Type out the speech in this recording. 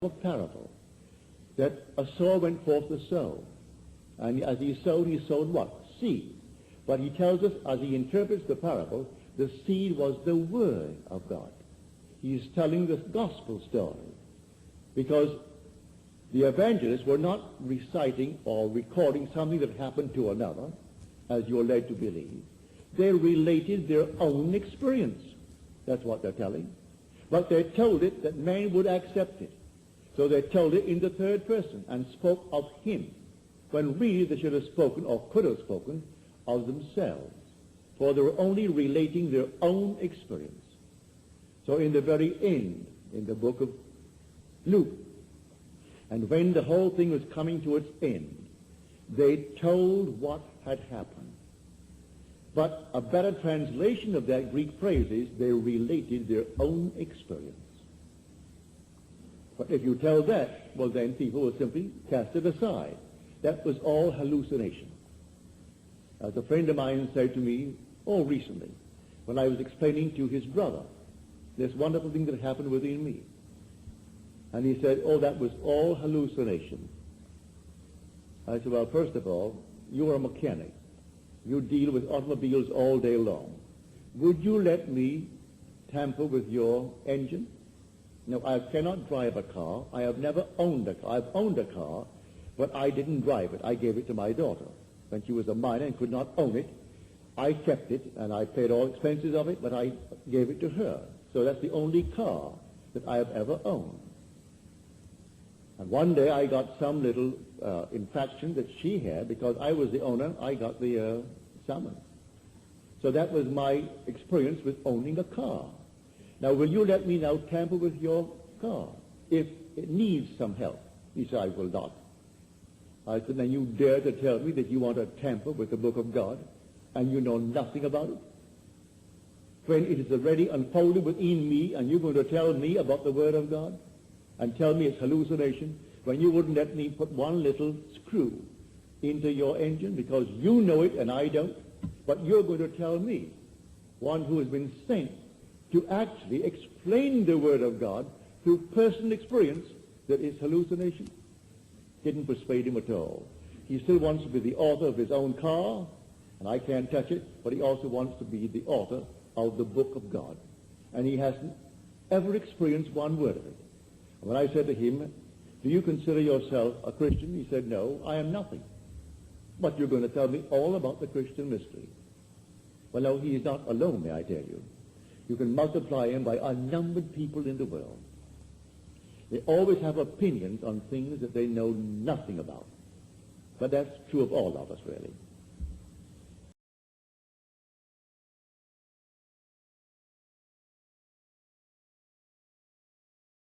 a parable, that a sower went forth to sow. And as he sowed what? Seed. But he tells us, as he interprets the parable, the seed was the Word of God. He's telling the gospel story. Because the evangelists were not reciting or recording something that happened to another, as you're led to believe. They related their own experience. That's what they're telling. But they told it that man would accept it. So they told it in the third person and spoke of him, when really they should have spoken or could have spoken of themselves, for they were only relating their own experience. So in the very end, in the book of Luke, and when the whole thing was coming to its end, they told what had happened. But a better translation of that Greek phrase is they related their own experience. But if you tell that, well, then people will simply cast it aside. That was all hallucination. As a friend of mine said to me, recently, when I was explaining to his brother this wonderful thing that happened within me. And he said, that was all hallucination. I said, well, first of all, you are a mechanic. You deal with automobiles all day long. Would you let me tamper with your engine? No, I cannot drive a car. I have never owned a car. I've owned a car, but I didn't drive it. I gave it to my daughter. When she was a minor and could not own it, I kept it, and I paid all expenses of it, but I gave it to her. So that's the only car that I have ever owned. And one day I got some little infraction that she had, because I was the owner, I got the summons. So that was my experience with owning a car. Now, will you let me now tamper with your car if it needs some help? He said, I will not. I said, then you dare to tell me that you want to tamper with the book of God and you know nothing about it? When it is already unfolded within me and you're going to tell me about the Word of God and tell me it's hallucination, when you wouldn't let me put one little screw into your engine because you know it and I don't, but you're going to tell me, one who has been sent to actually explain the Word of God through personal experience, that is hallucination. Didn't persuade him at all. He still wants to be the author of his own car, and I can't touch it, but he also wants to be the author of the book of God. And he hasn't ever experienced one word of it. And when I said to him, do you consider yourself a Christian? He said, no, I am nothing. But you're going to tell me all about the Christian mystery. Well, no, he is not alone, may I tell you. You can multiply him by unnumbered people in the world. They always have opinions on things that they know nothing about. But that's true of all of us, really.